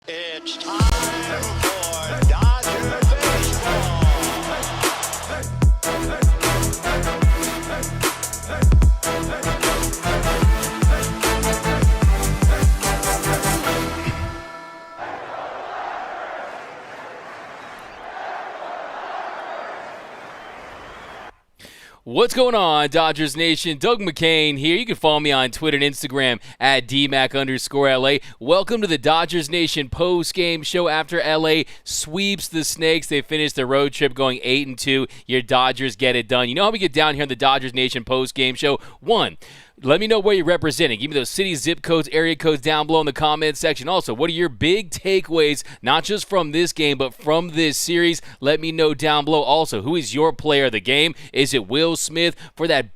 It's time for Dodger Baseball. What's going on, Dodgers Nation? Doug McCain here. You can follow me on Twitter and Instagram at DMac_LA. Welcome to the Dodgers Nation post-game show after LA sweeps the Snakes. They finished their road trip going 8-2. Your Dodgers get it done. You know how we get down here on the Dodgers Nation post-game show? One, let me know where you're representing. Give me those city zip codes, area codes down below in the comments section. Also, what are your big takeaways, not just from this game, but from this series? Let me know down below. Also, who is your player of the game? Is it Will Smith for that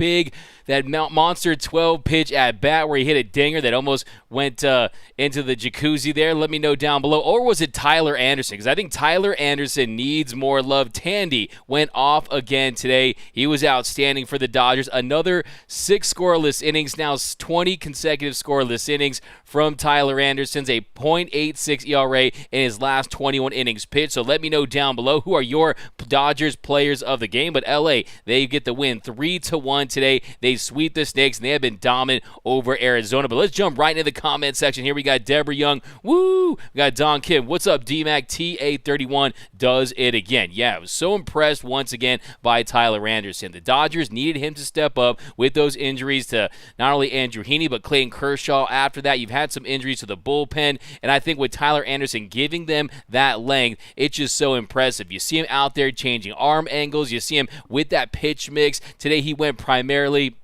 monster 12-pitch at bat where he hit a dinger that almost went into the jacuzzi there? Let me know down below. Or was it Tyler Anderson? Because I think Tyler Anderson needs more love. Tandy went off again today. He was outstanding for the Dodgers. Another 6 scoreless innings, now 20 consecutive scoreless innings from Tyler Anderson's a .86 ERA in his last 21 innings pitched. So let me know down below who are your Dodgers players of the game. But LA, they get the win 3-1 today. They sweep the Snakes, and they have been dominant over Arizona. But let's jump right into the comment section. Here we got Deborah Young. Woo! We got Don Kim. What's up, DMAC? TA31 does it again. Yeah, I was so impressed once again by Tyler Anderson. The Dodgers needed him to step up with those injuries to not only Andrew Heaney, but Clayton Kershaw. After that, you've had some injuries to the bullpen, and I think with Tyler Anderson giving them that length, it's just so impressive. You see him out there changing arm angles. You see him with that pitch mix. Today, he went primarily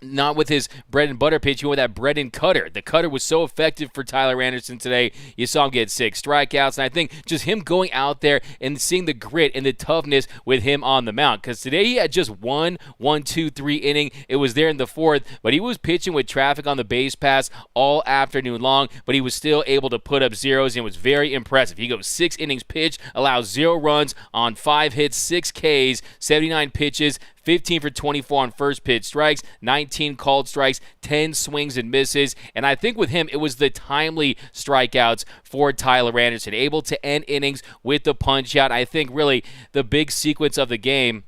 not with his bread and butter pitch, he went with that bread and cutter. The cutter was so effective for Tyler Anderson today. You saw him get 6 strikeouts, and I think just him going out there and seeing the grit and the toughness with him on the mound. Because today he had just 1, 2, 3 inning. It was there in the 4th, but he was pitching with traffic on the base pass all afternoon long, but he was still able to put up zeros, and it was very impressive. He goes 6 innings pitched, allows 0 runs on 5 hits, 6 Ks, 79 pitches, 15 for 24 on first pitch strikes, 19 called strikes, 10 swings and misses. And I think with him, it was the timely strikeouts for Tyler Anderson, able to end innings with the punch out. I think really the big sequence of the game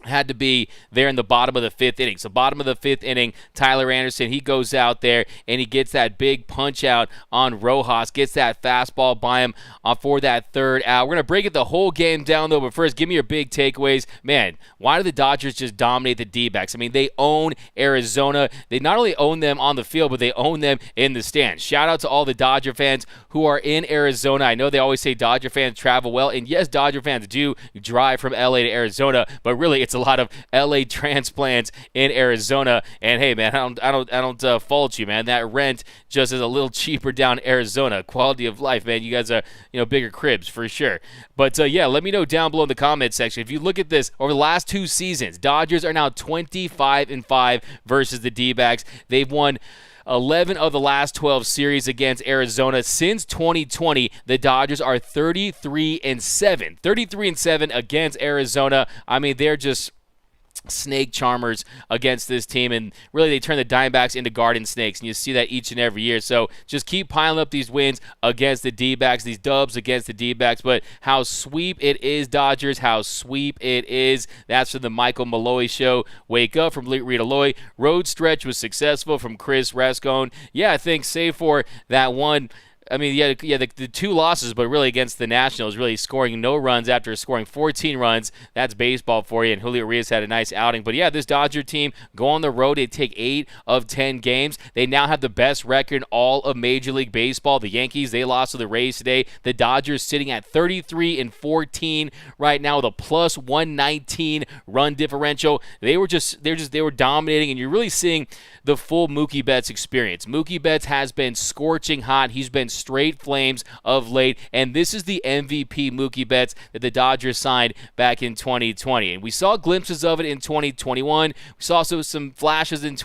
had to be there in the bottom of the 5th inning. So bottom of the 5th inning, Tyler Anderson, he goes out there and he gets that big punch out on Rojas, gets that fastball by him for that 3rd out. We're going to break it the whole game down though, but first, give me your big takeaways. Man, why do the Dodgers just dominate the D-backs? I mean, they own Arizona. They not only own them on the field, but they own them in the stands. Shout out to all the Dodger fans who are in Arizona. I know they always say Dodger fans travel well, and yes, Dodger fans do drive from LA to Arizona, but really it's a lot of LA transplants in Arizona. And hey, man, I don't fault you, man. That rent just is a little cheaper down in Arizona. Quality of life, man. You guys are, bigger cribs for sure. But yeah, let me know down below in the comment section. If you look at this over the last 2 seasons, Dodgers are now 25-5 versus the D-backs. They've won 11 of the last 12 series against Arizona. Since 2020, the Dodgers are 33-7. 33-7 against Arizona. I mean, they're just snake charmers against this team, and really they turn the Diamondbacks into garden snakes, and you see that each and every year. So just keep piling up these wins against the D-backs, these dubs against the D-backs. But how sweep it is, Dodgers, how sweep it is. That's from the Michael Malloy Show. Wake up from Rita Loy. Road stretch was successful from Chris Rascone. Yeah, I think save for that one. I mean, the 2 losses, but really against the Nationals, really scoring no runs after scoring 14 runs. That's baseball for you, and Julio Urias had a nice outing. But yeah, this Dodger team go on the road. They take 8 of 10 games. They now have the best record in all of Major League Baseball. The Yankees, they lost to the Rays today. The Dodgers sitting at 33-14 right now with a plus 119 run differential. They were dominating, and you're really seeing the full Mookie Betts experience. Mookie Betts has been scorching hot. He's been straight flames of late, and this is the MVP Mookie Betts that the Dodgers signed back in 2020. And we saw glimpses of it in 2021. We saw also some flashes in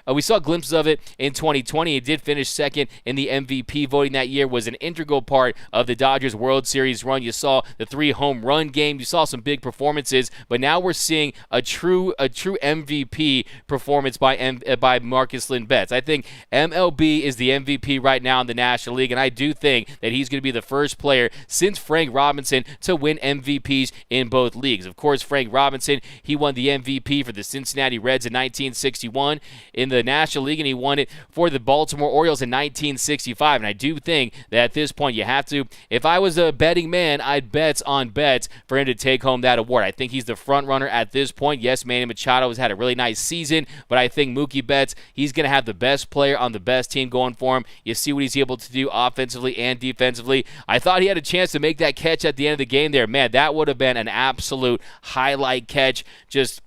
we saw glimpses of it in 2020. He did finish second in the MVP voting that year, was an integral part of the Dodgers World Series run. You saw the 3 home run game. You saw some big performances, but now we're seeing a true MVP performance by Marcus Lynn Betts. I think MLB is the MVP right now in the National League. League, and I do think that he's going to be the first player since Frank Robinson to win MVPs in both leagues. Of course, Frank Robinson, he won the MVP for the Cincinnati Reds in 1961 in the National League, and he won it for the Baltimore Orioles in 1965. And I do think that at this point you have to, if I was a betting man, I'd bet on bets for him to take home that award. I think he's the front runner at this point. Yes, Manny Machado has had a really nice season, but I think Mookie Betts, he's going to have the best player on the best team going for him. You see what he's able to do offensively and defensively. I thought he had a chance to make that catch at the end of the game there. Man, that would have been an absolute highlight catch, just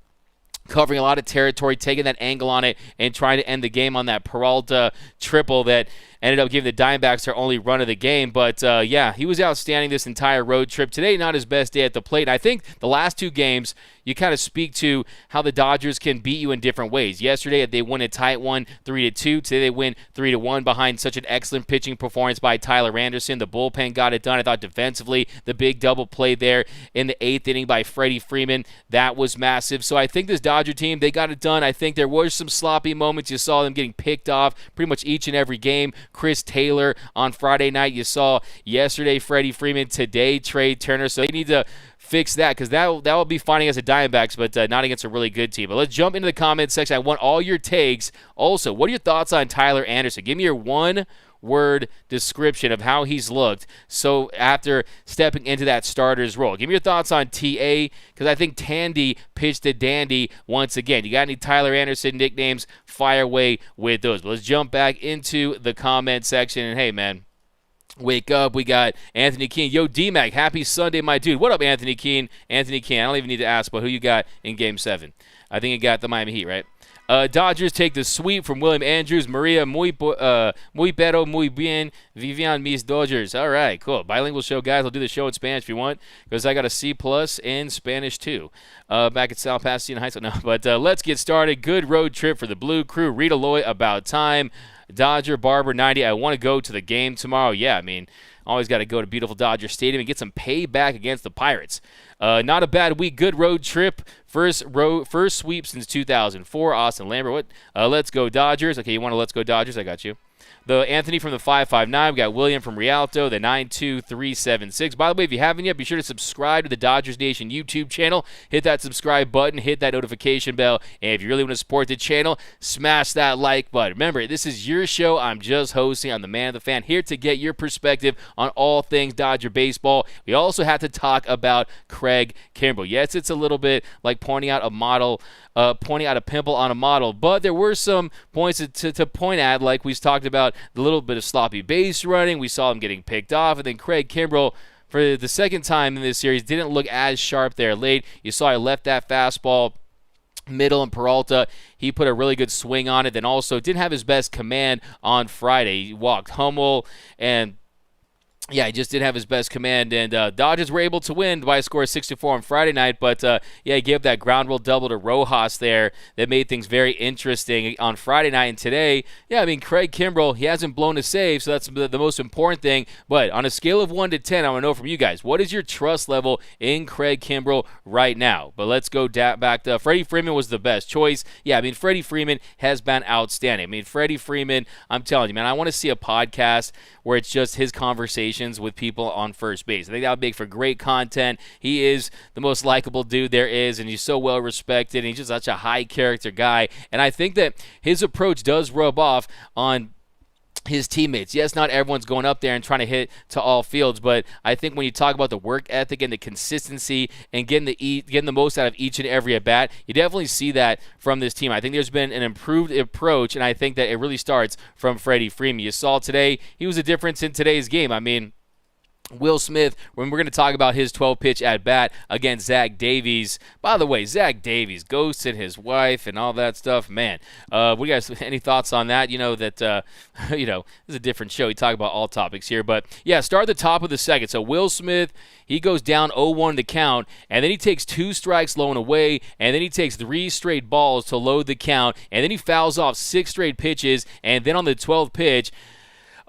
covering a lot of territory, taking that angle on it, and trying to end the game on that Peralta triple that ended up giving the Diamondbacks their only run of the game. But, yeah, he was outstanding this entire road trip. Today, not his best day at the plate. And I think the last two games, you kind of speak to how the Dodgers can beat you in different ways. Yesterday, they won a tight one, 3-2. Today, they win 3-1 behind such an excellent pitching performance by Tyler Anderson. The bullpen got it done. I thought defensively, the big double play there in the 8th inning by Freddie Freeman, that was massive. So I think this Dodger team, they got it done. I think there were some sloppy moments. You saw them getting picked off pretty much each and every game. Chris Taylor on Friday night. You saw yesterday Freddie Freeman, today Trey Turner. So they need to fix that, because that will be fine against the Diamondbacks, but not against a really good team. But let's jump into the comments section. I want all your takes. Also, what are your thoughts on Tyler Anderson? Give me your one-word description of how he's looked so after stepping into that starter's role. Give me your thoughts on TA, because I think Tandy pitched to Dandy once again. You got any Tyler Anderson nicknames? Fire away with those. But let's jump back into the comment section. And hey, man, wake up. We got Anthony Keene. Yo, D-Mac, happy Sunday, my dude. What up, Anthony Keene? Anthony Keene, I don't even need to ask, but who you got in Game 7? I think you got the Miami Heat, right? Dodgers take the sweep from William Andrews. Maria, muy pero, muy bien. Vivian mis Dodgers. All right, cool. Bilingual show, guys. I'll do the show in Spanish if you want, because I got a C+ in Spanish, too. Back at South Pasadena High School. No, but let's get started. Good road trip for the Blue Crew. Rita Loy, about time. Dodger Barber 90. I want to go to the game tomorrow. Yeah, I mean, always got to go to beautiful Dodger Stadium and get some payback against the Pirates. Not a bad week. Good road trip. First sweep since 2004. Austin Lambert. What? Let's go Dodgers. Okay, you want to let's go Dodgers? I got you. The Anthony from the 559. We got William from Rialto, the 92376. By the way, if you haven't yet, be sure to subscribe to the Dodgers Nation YouTube channel. Hit that subscribe button, hit that notification bell, and if you really want to support the channel, smash that like button. Remember, this is your show. I'm just hosting. I'm the man of the fan, here to get your perspective on all things Dodger baseball. We also have to talk about Craig Kimbrel. Yes, it's a little bit like pointing out a pimple on a model, but there were some points to point at, like we talked about the little bit of sloppy base running. We saw him getting picked off, and then Craig Kimbrel, for the second time in this series, didn't look as sharp there late. You saw he left that fastball middle, and Peralta, he put a really good swing on it, then also didn't have his best command on Friday. He walked Hummel, and yeah, he just didn't have his best command, and Dodgers were able to win by a score of 6-4 on Friday night, but yeah, he gave that ground rule double to Rojas there that made things very interesting on Friday night. And today, yeah, I mean, Craig Kimbrel, he hasn't blown a save, so that's the most important thing. But on a scale of 1 to 10, I want to know from you guys, what is your trust level in Craig Kimbrel right now? But let's go back to Freddie Freeman was the best choice. Yeah, I mean, Freddie Freeman has been outstanding. I mean, Freddie Freeman, I'm telling you, man, I want to see a podcast where it's just his conversations with people on first base. I think that would make for great content. He is the most likable dude there is, and he's so well respected, and he's just such a high character guy. And I think that his approach does rub off on his teammates. Yes, not everyone's going up there and trying to hit to all fields, but I think when you talk about the work ethic and the consistency and getting the most out of each and every at bat, you definitely see that from this team. I think there's been an improved approach, and I think that it really starts from Freddie Freeman. You saw today, he was a difference in today's game. I mean, Will Smith, when we're going to talk about his 12-pitch at-bat against Zach Davies. By the way, Zach Davies ghosted his wife and all that stuff. Man, we guys any thoughts on that? You know that this is a different show. We talk about all topics here, but yeah, start at the top of the second. So Will Smith, he goes down 0-1 to count, and then he takes 2 strikes low and away, and then he takes 3 straight balls to load the count, and then he fouls off 6 straight pitches, and then on the 12th pitch,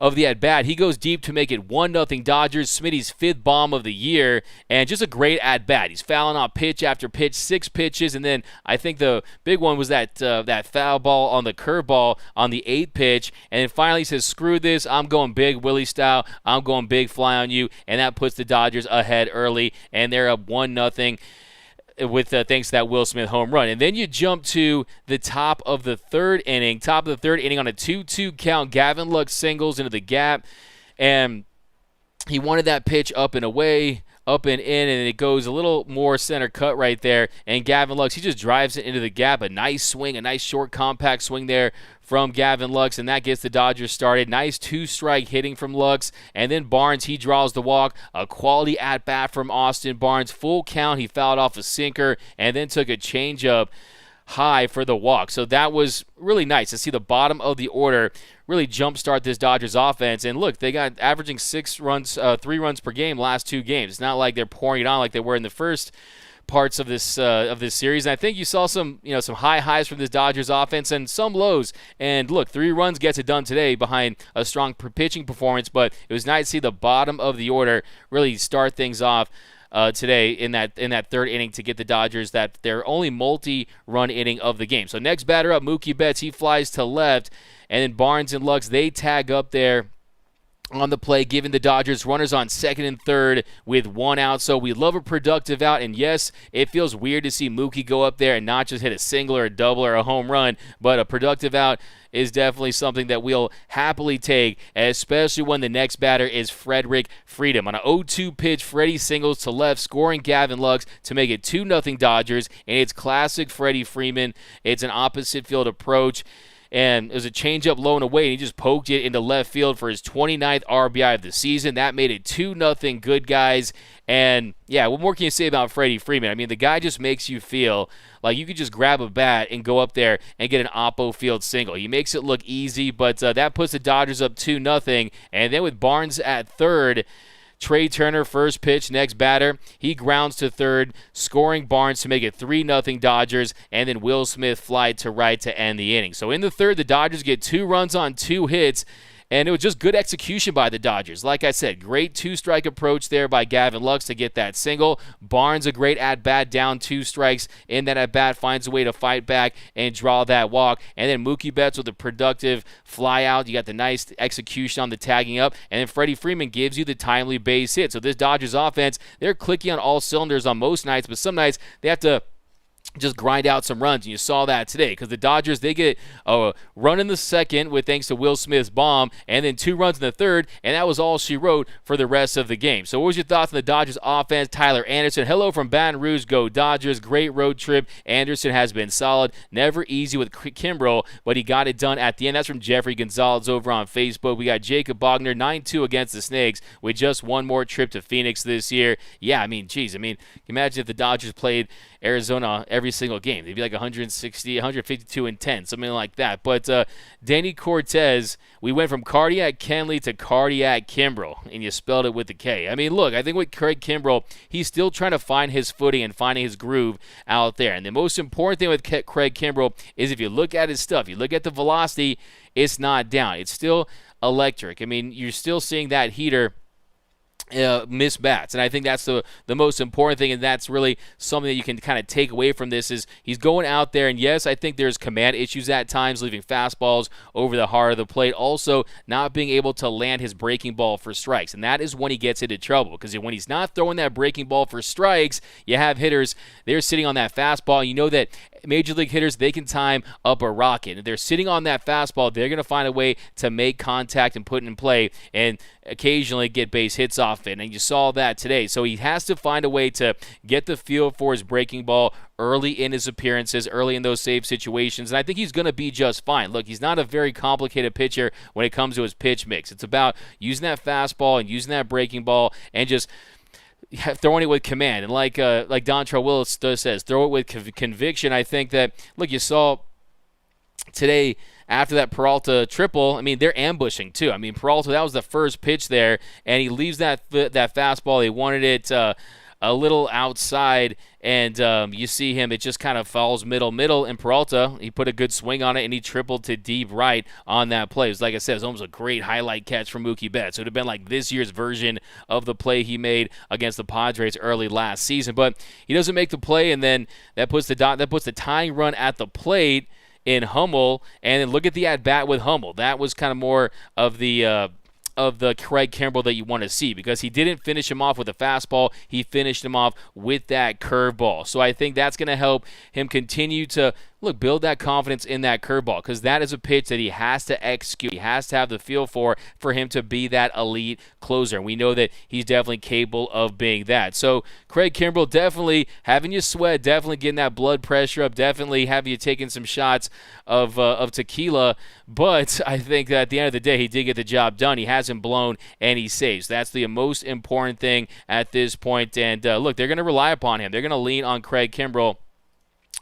of the at-bat. He goes deep to make it 1-0 Dodgers. Smitty's 5th bomb of the year, and just a great at-bat. He's fouling off pitch after pitch, 6 pitches, and then I think the big one was that foul ball on the curveball on the 8th pitch, and then finally he says, screw this, I'm going big Willie style, I'm going big fly on you, and that puts the Dodgers ahead early, and they're up 1-0. With thanks to that Will Smith home run. And then you jump to the top of the third inning on a 2-2 count. Gavin Lux singles into the gap, and he wanted that pitch up and away, up and in, and it goes a little more center cut right there. And Gavin Lux, he just drives it into the gap. A nice swing, a nice short compact swing there from Gavin Lux, and that gets the Dodgers started. Nice 2-strike hitting from Lux, and then Barnes, he draws the walk. A quality at-bat from Austin Barnes. Full count, he fouled off a sinker, and then took a changeup high for the walk. So that was really nice to see the bottom of the order really jumpstart this Dodgers offense. And look, they got averaging 3 runs per game last 2 games. It's not like they're pouring it on like they were in the first parts of this series. And I think you saw some high highs from this Dodgers offense and some lows. And look, 3 runs gets it done today behind a strong pitching performance, but it was nice to see the bottom of the order really start things off today in that 3rd inning to get the Dodgers their only multi-run inning of the game. So next batter up, Mookie Betts, he flies to left, and then Barnes and Lux, they tag up there on the play, giving the Dodgers runners on 2nd and 3rd with 1 out. So we love a productive out, and yes, it feels weird to see Mookie go up there and not just hit a single or a double or a home run, but a productive out is definitely something that we'll happily take, especially when the next batter is Freddie Freeman. On an 0-2 pitch, Freddie singles to left, scoring Gavin Lux to make it 2-0 Dodgers, and it's classic Freddie Freeman. It's an opposite field approach, and it was a changeup low and away, and he just poked it into left field for his 29th RBI of the season. That made it 2-0 good guys. And, yeah, what more can you say about Freddie Freeman? I mean, the guy just makes you feel like you could just grab a bat and go up there and get an oppo field single. He makes it look easy, but that puts the Dodgers up 2-0. And then with Barnes at 3rd, Trey Turner, first pitch, next batter. He grounds to 3rd, scoring Barnes to make it 3-0 Dodgers, and then Will Smith flied to right to end the inning. So in the 3rd, the Dodgers get 2 runs on 2 hits, and it was just good execution by the Dodgers. Like I said, great 2-strike approach there by Gavin Lux to get that single. Barnes, a great at-bat, down 2 strikes. In that at-bat, finds a way to fight back and draw that walk. And then Mookie Betts with a productive fly-out. You got the nice execution on the tagging up. And then Freddie Freeman gives you the timely base hit. So this Dodgers offense, they're clicking on all cylinders on most nights, but some nights they have to just grind out some runs, and you saw that today because the Dodgers, they get a run in the 2nd with thanks to Will Smith's bomb, and then 2 runs in the 3rd, and that was all she wrote for the rest of the game. So what was your thoughts on the Dodgers offense? Tyler Anderson, hello from Baton Rouge, go Dodgers, great road trip. Anderson has been solid, never easy with Kimbrel, but he got it done at the end. That's from Jeffrey Gonzalez over on Facebook. We got Jacob Bogner, 9-2 against the Snakes with just 1 more trip to Phoenix this year. Yeah, I mean, geez, imagine if the Dodgers played Arizona every single game. They'd be like 160, 152 and 10, something like that. But Danny Cortez, we went from Cardiac Kenley to Cardiac Kimbrel, and you spelled it with the K. I mean, look, I think with Craig Kimbrel, he's still trying to find his footing and finding his groove out there. And the most important thing with Craig Kimbrel is if you look at his stuff, you look at the velocity, it's not down. It's still electric. I mean, you're still seeing that heater miss bats, and I think that's the most important thing, and that's really something that you can kind of take away from this is he's going out there, and yes, I think there's command issues at times, leaving fastballs over the heart of the plate, also not being able to land his breaking ball for strikes, and that is when he gets into trouble, because when he's not throwing that breaking ball for strikes, you have hitters, they're sitting on that fastball, and you know that Major League hitters, they can time up a rocket. If they're sitting on that fastball, they're going to find a way to make contact and put it in play and occasionally get base hits off it. And you saw that today. So he has to find a way to get the feel for his breaking ball early in his appearances, early in those save situations. And I think he's going to be just fine. Look, he's not a very complicated pitcher when it comes to his pitch mix. It's about using that fastball and using that breaking ball and just throwing it with command. And like Dontrell Willis says, throw it with conviction. I think that, look, you saw today after that Peralta triple, I mean, they're ambushing too. I mean, Peralta, that was the first pitch there, and he leaves that fastball. He wanted it a little outside, and you see him, it just kind of falls middle, and Peralta, he put a good swing on it, and he tripled to deep right on that play. It was, like I said, it was almost a great highlight catch from Mookie Betts. It would have been like this year's version of the play he made against the Padres early last season, but he doesn't make the play, and then that puts the tying run at the plate in Hummel, and then look at the at-bat with Hummel. That was kind of more of the Craig Kimbrel that you want to see, because he didn't finish him off with a fastball. He finished him off with that curveball. So I think that's going to help him continue to build that confidence in that curveball, because that is a pitch that he has to execute. He has to have the feel for him to be that elite closer. And we know that he's definitely capable of being that. So Craig Kimbrel definitely having you sweat, definitely getting that blood pressure up, definitely having you taking some shots of tequila. But I think that at the end of the day, he did get the job done. He hasn't blown, and he saves. That's the most important thing at this point. And look, they're going to rely upon him. They're going to lean on Craig Kimbrel.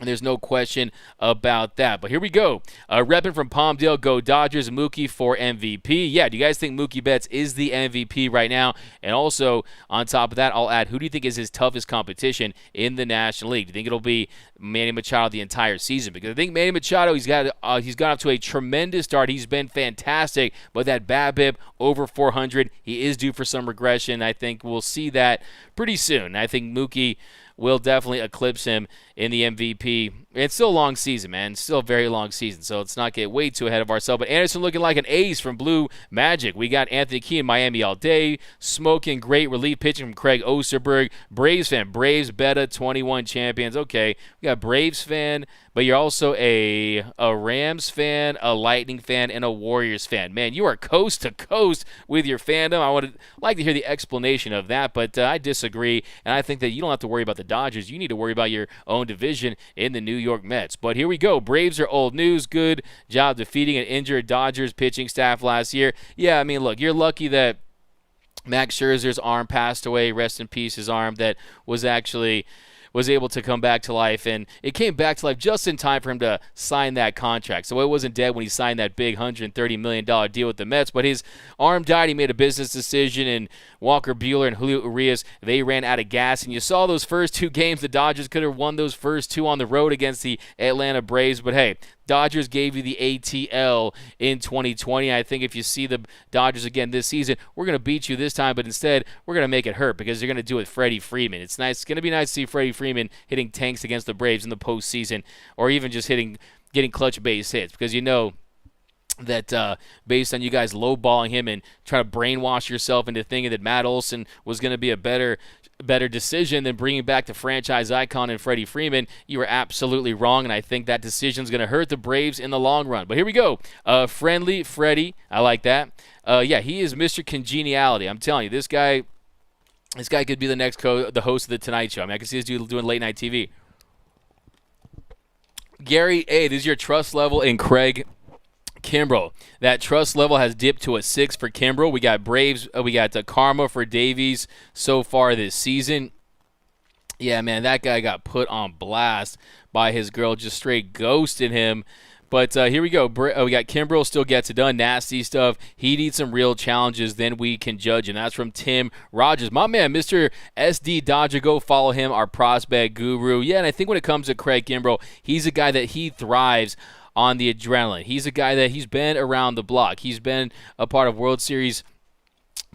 And there's no question about that. But here we go. Repping from Palmdale, go Dodgers. Mookie for MVP. Yeah, do you guys think Mookie Betts is the MVP right now? And also, on top of that, I'll add, who do you think is his toughest competition in the National League? Do you think it'll be Manny Machado the entire season? Because I think Manny Machado, he's got off to a tremendous start. He's been fantastic, but that BABIP over 400, he is due for some regression. I think we'll see that pretty soon. I think Mookie will definitely eclipse him in the MVP. It's still a long season, man. It's still a very long season, so let's not get way too ahead of ourselves. But Anderson looking like an ace from Blue Magic. We got Anthony Key in Miami all day. Smoking great relief pitching from Craig Osterberg. Braves fan. Braves Beta 21 champions. Okay, we got Braves fan, but you're also a Rams fan, a Lightning fan, and a Warriors fan. Man, you are coast to coast with your fandom. I would like to hear the explanation of that, but I disagree, and I think that you don't have to worry about the Dodgers. You need to worry about your own division in the New York Mets. But here we go. Braves are old news. Good job defeating an injured Dodgers pitching staff last year. Yeah, I mean, look, you're lucky that Max Scherzer's arm passed away. Rest in peace, his arm that was able to come back to life, and it came back to life just in time for him to sign that contract. So it wasn't dead when he signed that big $130 million deal with the Mets, but his arm died. He made a business decision, and Walker Buehler and Julio Urias, they ran out of gas, and you saw those first two games. The Dodgers could have won those first two on the road against the Atlanta Braves, but hey, Dodgers gave you the ATL in 2020. I think if you see the Dodgers again this season, we're going to beat you this time, but instead we're going to make it hurt because you're going to do it with Freddie Freeman. It's nice. It's going to be nice to see Freddie Freeman hitting tanks against the Braves in the postseason, or even just getting clutch base hits, because you know that based on you guys lowballing him and trying to brainwash yourself into thinking that Matt Olson was going to be a better decision than bringing back the franchise icon in Freddie Freeman, you were absolutely wrong, and I think that decision is going to hurt the Braves in the long run. But here we go. Friendly Freddie, I like that. Yeah, he is Mr. Congeniality. I'm telling you, this guy could be the next the host of the Tonight Show. I mean, I can see this dude doing late night TV. Gary, hey, this is your trust level in Craig Kimbrel. That trust level has dipped to a 6 for Kimbrel. We got Braves. We got karma for Davies so far this season. Yeah, man, that guy got put on blast by his girl, just straight ghosted him. But here we go. We got Kimbrel still gets it done. Nasty stuff. He needs some real challenges. Then we can judge. And that's from Tim Rogers. My man, Mr. SD Dodger. Go follow him, our prospect guru. Yeah, and I think when it comes to Craig Kimbrel, he's a guy that he thrives on the adrenaline. He's a guy that he's been around the block. He's been a part of World Series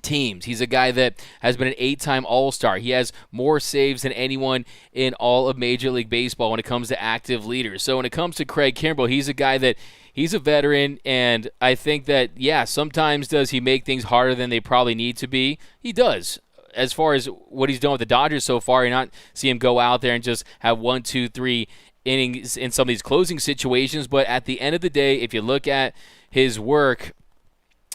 teams. He's a guy that has been an 8-time All-Star. He has more saves than anyone in all of Major League Baseball when it comes to active leaders. So when it comes to Craig Kimbrel, he's a guy that he's a veteran, and I think that, yeah, sometimes does he make things harder than they probably need to be? He does. As far as what he's done with the Dodgers so far, you're not see him go out there and just have 1, 2, 3 innings in some of these closing situations. But at the end of the day, if you look at his work,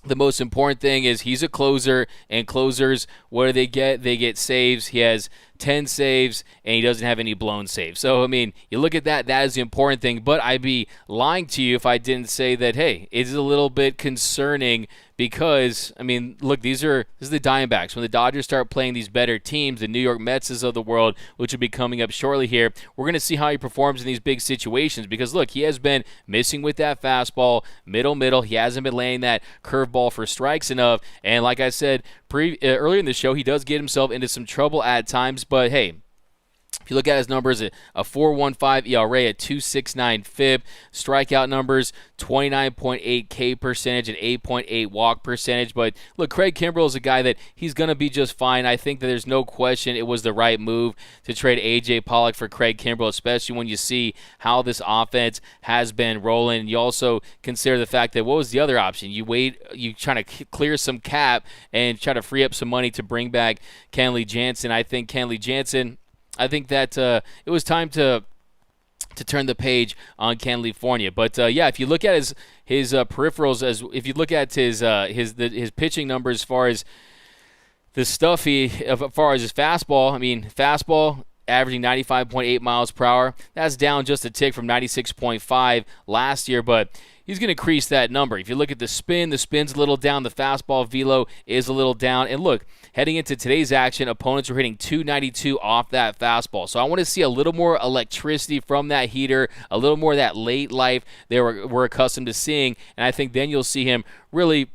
the most important thing is he's a closer, and closers, what do they get? They get saves. He has 10 saves, and he doesn't have any blown saves. So, I mean, you look at that, that is the important thing. But I'd be lying to you if I didn't say that, hey, it's a little bit concerning because, I mean, look, this is the Diamondbacks. When the Dodgers start playing these better teams, the New York Mets of the world, which will be coming up shortly here, we're going to see how he performs in these big situations because, look, he has been missing with that fastball, middle. He hasn't been laying that curveball for strikes enough. And like I said earlier in the show, he does get himself into some trouble at times, But, hey, if you look at his numbers, a 4.15 ERA, a 2.69 FIP, strikeout numbers, 29.8 K percentage, and 8.8 walk percentage. But look, Craig Kimbrel is a guy that he's going to be just fine. I think that there's no question it was the right move to trade A.J. Pollock for Craig Kimbrel, especially when you see how this offense has been rolling. You also consider the fact that what was the other option? You try to clear some cap and try to free up some money to bring back Kenley Jansen. I think that it was time to turn the page on California. But if you look at his peripherals, if you look at his pitching numbers as far as the stuff as far as his fastball, fastball averaging 95.8 miles per hour. That's down just a tick from 96.5 last year, but he's going to increase that number. If you look at the spin's a little down. The fastball velo is a little down. And look, heading into today's action, opponents are hitting 292 off that fastball. So I want to see a little more electricity from that heater, a little more of that late life we're accustomed to seeing. And I think then you'll see him really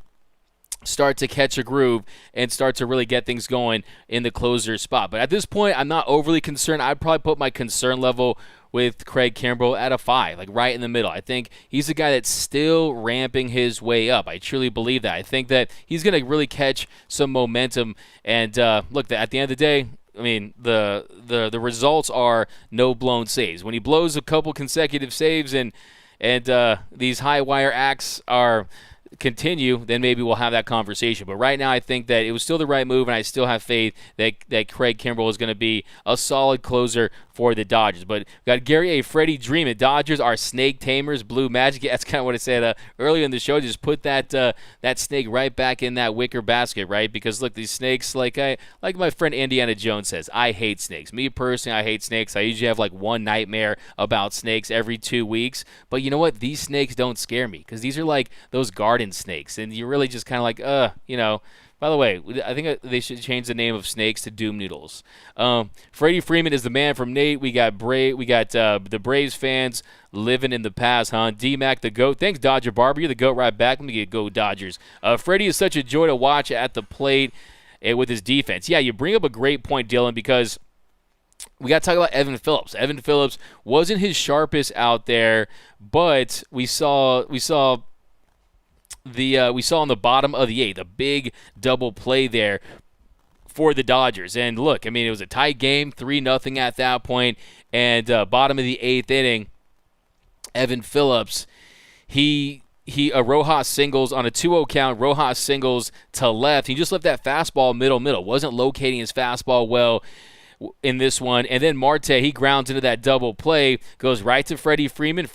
start to catch a groove and start to really get things going in the closer spot. But at this point, I'm not overly concerned. I'd probably put my concern level with Craig Kimbrel at a 5, like right in the middle. I think he's a guy that's still ramping his way up. I truly believe that. I think that he's going to really catch some momentum. And look, at the end of the day, the results are no blown saves. When he blows a couple consecutive saves and these high wire acts continue, then maybe we'll have that conversation. But right now, I think that it was still the right move, and I still have faith that Craig Kimbrel is going to be a solid closer for the Dodgers. But we got Gary A. Freddie Dream. The Dodgers are snake tamers, blue magic. That's kind of what I said earlier in the show. Just put that snake right back in that wicker basket, right? Because look, these snakes, like my friend Indiana Jones says, I hate snakes. Me personally, I hate snakes. I usually have like one nightmare about snakes every 2 weeks. But you know what? These snakes don't scare me because these are like those garden snakes, and you're really just kind of like, By the way, I think they should change the name of snakes to Doom Noodles. Freddie Freeman is the man from Nate. We got the Braves fans living in the past, huh? D-Mac, the GOAT. Thanks, Dodger Barber. You're the GOAT right back. Let me get Go Dodgers. Freddie is such a joy to watch at the plate with his defense. Yeah, you bring up a great point, Dylan, because we got to talk about Evan Phillips. Evan Phillips wasn't his sharpest out there, but we saw on the bottom of the 8th, a big double play there for the Dodgers. And look, it was a tight game, 3-0 at that point. And bottom of the 8th inning, Evan Phillips, he Rojas singles on a 2-0 count. Rojas singles to left. He just left that fastball middle. Wasn't locating his fastball well in this one. And then Marte, he grounds into that double play, goes right to Freddie Freeman.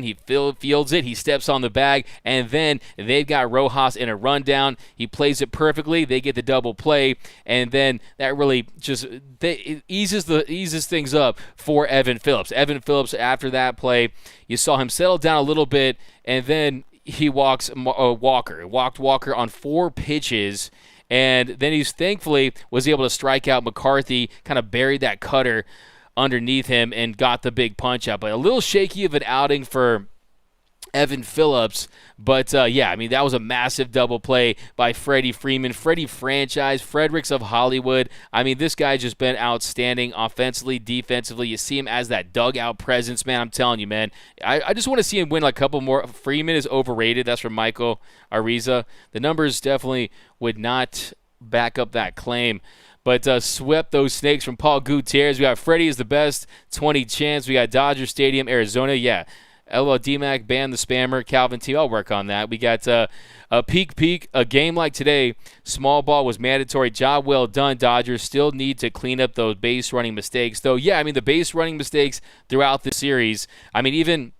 He fields it. He steps on the bag, and then they've got Rojas in a rundown. He plays it perfectly. They get the double play, and then that really just eases things up for Evan Phillips. Evan Phillips, after that play, you saw him settle down a little bit, and then he walked Walker on 4 pitches. And then he thankfully was able to strike out McCarthy, kind of buried that cutter underneath him and got the big punch out. But a little shaky of an outing for Evan Phillips. But, that was a massive double play by Freddie Freeman. Freddie franchise, Fredericks of Hollywood. This guy's just been outstanding offensively, defensively. You see him as that dugout presence, man. I'm telling you, man. I just want to see him win a couple more. Freeman is overrated. That's from Michael Ariza. The numbers definitely would not back up that claim. But swept those snakes from Paul Gutierrez. We got Freddie is the best, 20 chance. We got Dodger Stadium, Arizona. Yeah. LL D-Mac, ban the spammer, Calvin T. I'll work on that. We got a peak. A game like today, small ball was mandatory. Job well done. Dodgers still need to clean up those base running mistakes. Though, the base running mistakes throughout the series. Even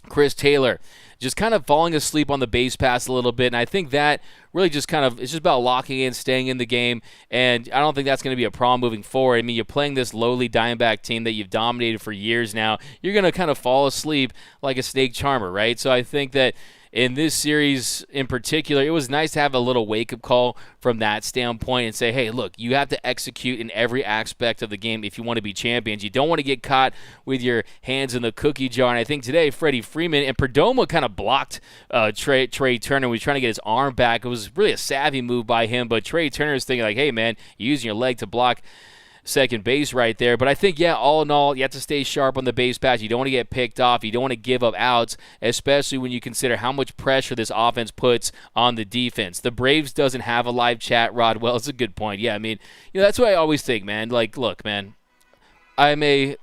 Chris Taylor just kind of falling asleep on the base pass a little bit. And I think that really just it's just about locking in, staying in the game. And I don't think that's going to be a problem moving forward. You're playing this lowly Diamondback team that you've dominated for years now. You're going to kind of fall asleep like a snake charmer, right? So I think that in this series in particular, it was nice to have a little wake-up call from that standpoint and say, hey, look, you have to execute in every aspect of the game if you want to be champions. You don't want to get caught with your hands in the cookie jar. And I think today, Freddie Freeman and Perdomo kind of blocked Trey Turner. He was trying to get his arm back. It was really a savvy move by him, but Trey Turner is thinking like, hey, man, you're using your leg to block second base right there. But I think, yeah, all in all, you have to stay sharp on the base paths. You don't want to get picked off. You don't want to give up outs, especially when you consider how much pressure this offense puts on the defense. The Braves doesn't have a live chat, Rod. Well, it's a good point. Yeah, I mean, that's what I always think, man. Like, look, man, I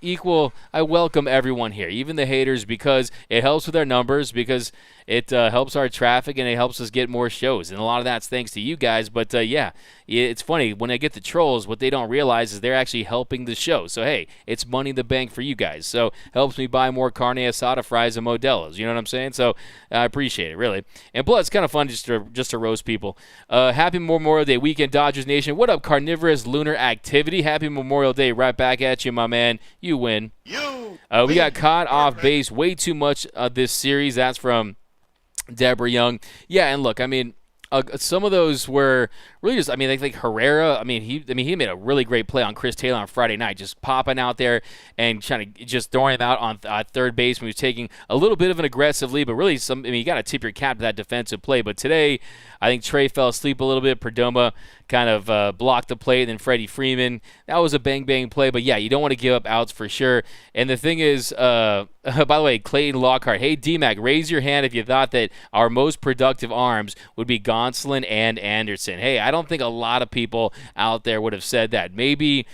welcome everyone here, even the haters, because it helps with our numbers, because it helps our traffic, and it helps us get more shows. And a lot of that's thanks to you guys. But, yeah, it's funny. When I get the trolls, what they don't realize is they're actually helping the show. So, hey, it's money in the bank for you guys. So, helps me buy more carne asada fries and Modelo's. You know what I'm saying? So, I appreciate it, really. And plus, it's kind of fun just to roast people. Happy Memorial Day weekend, Dodgers Nation. What up, carnivorous lunar activity? Happy Memorial Day. Right back at you, my man. You win. We got caught off base way too much this series. That's from Deborah Young. Yeah, and look, I mean, some of those were really just, I mean, like Herrera. I mean, he made a really great play on Chris Taylor on Friday night, just popping out there and trying to just throwing him out on third base when he was taking a little bit of an aggressive lead, but really you got to tip your cap to that defensive play. But today, I think Trey fell asleep a little bit. Perdomo kind of blocked the play. Then Freddie Freeman, that was a bang play. But yeah, you don't want to give up outs for sure. And the thing is, by the way, Clayton Lockhart, hey D-Mac, raise your hand if you thought that our most productive arms would be Gonsolin and Anderson. Hey, I don't think a lot of people out there would have said that. Maybe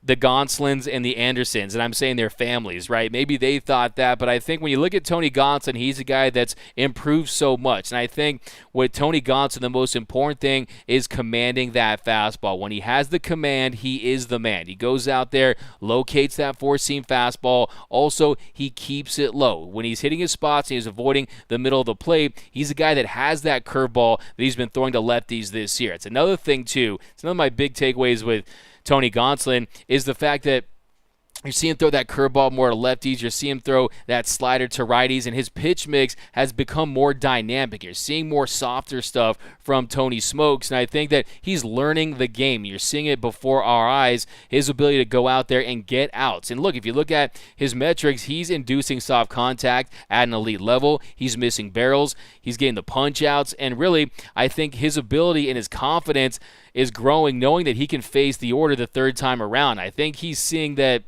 the Gonsolins and the Andersons, and I'm saying their families, right? Maybe they thought that, but I think when you look at Tony Gonsolin, he's a guy that's improved so much. And I think with Tony Gonsolin, the most important thing is commanding that fastball. When he has the command, he is the man. He goes out there, locates that four-seam fastball. Also, he keeps it low. When he's hitting his spots and he's avoiding the middle of the plate, he's a guy that has that curveball that he's been throwing to lefties this year. It's another thing, too. It's another of my big takeaways with Tony Gonsolin is the fact that you see him throw that curveball more to lefties. You see him throw that slider to righties, and his pitch mix has become more dynamic. You're seeing more softer stuff from Tony Smokes, and I think that he's learning the game. You're seeing it before our eyes, his ability to go out there and get outs. And look, if you look at his metrics, he's inducing soft contact at an elite level. He's missing barrels. He's getting the punch outs, and really, I think his ability and his confidence is growing, knowing that he can face the order the third time around. I think he's seeing that,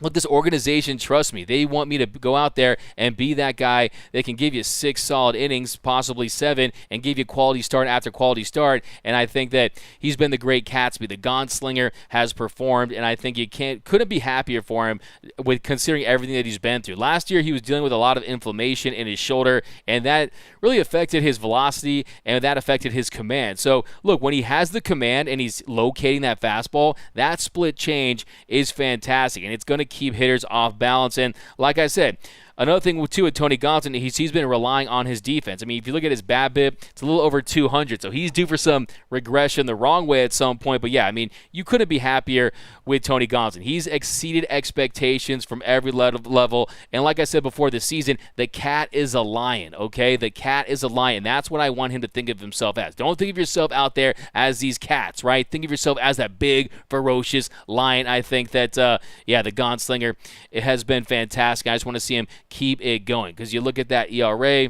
look, this organization trusts me. They want me to go out there and be that guy that can give you 6 solid innings, possibly 7, and give you quality start after quality start. And I think that he's been the great Catsby. The Gunslinger has performed, and I think you couldn't be happier for him with considering everything that he's been through. Last year, he was dealing with a lot of inflammation in his shoulder, and that really affected his velocity, and that affected his command. So, look, when he has the command and he's locating that fastball, that split change is fantastic, and it's going to keep hitters off balance. And like I said, another thing, too, with Tony Gonsolin, he's been relying on his defense. I mean, if you look at his BABIP, it's a little over 200, so he's due for some regression the wrong way at some point. But, yeah, I mean, you couldn't be happier with Tony Gonsolin. He's exceeded expectations from every level. And like I said before this season, the cat is a lion, okay? The cat is a lion. That's what I want him to think of himself as. Don't think of yourself out there as these cats, right? Think of yourself as that big, ferocious lion. I think that, the Gunslinger, it has been fantastic. I just want to see him keep it going, because you look at that ERA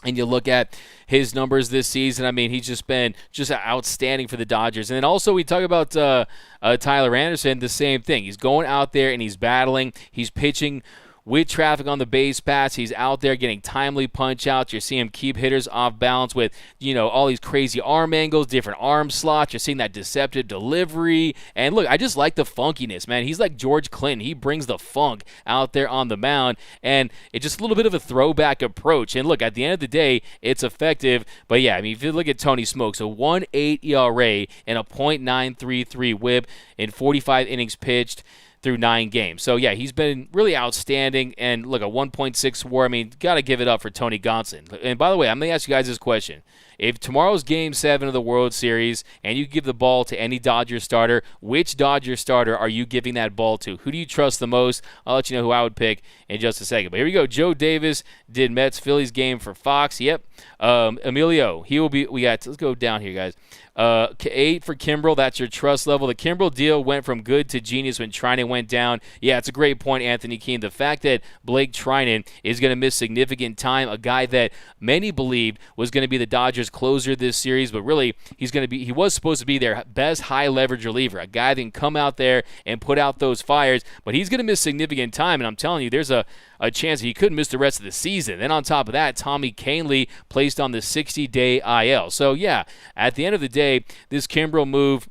and you look at his numbers this season. I mean, he's just been outstanding for the Dodgers. And then also we talk about Tyler Anderson, the same thing. He's going out there and he's battling. He's pitching with traffic on the base paths. He's out there getting timely punch outs. You're seeing him keep hitters off balance with, all these crazy arm angles, different arm slots. You're seeing that deceptive delivery. And look, I just like the funkiness, man. He's like George Clinton. He brings the funk out there on the mound, and it's just a little bit of a throwback approach. And look, at the end of the day, it's effective. But yeah, I mean, if you look at Tony Smokes, a 1.8 ERA and a .933 WHIP in 45 innings pitched through 9 games. So, yeah, he's been really outstanding. And, look, a 1.6 WAR, I mean, got to give it up for Tony Gonsolin. And, by the way, I'm going to ask you guys this question. If tomorrow's Game 7 of the World Series and you give the ball to any Dodgers starter, which Dodgers starter are you giving that ball to? Who do you trust the most? I'll let you know who I would pick in just a second. But here we go. Joe Davis did Mets-Phillies game for Fox. Yep. Emilio, he will be – let's go down here, guys. 8 for Kimbrel. That's your trust level. The Kimbrel deal went from good to genius when Trinan went down. Yeah, it's a great point, Anthony Keene. The fact that Blake Trinan is going to miss significant time, a guy that many believed was going to be the Dodgers' closer this series, but really he was supposed to be their best high leverage reliever, a guy that can come out there and put out those fires, but he's going to miss significant time, and I'm telling you, there's a chance that he could miss the rest of the season. Then on top of that, Tommy Kahnle placed on the 60-day IL. So yeah, at the end of the day, this Kimbrel move,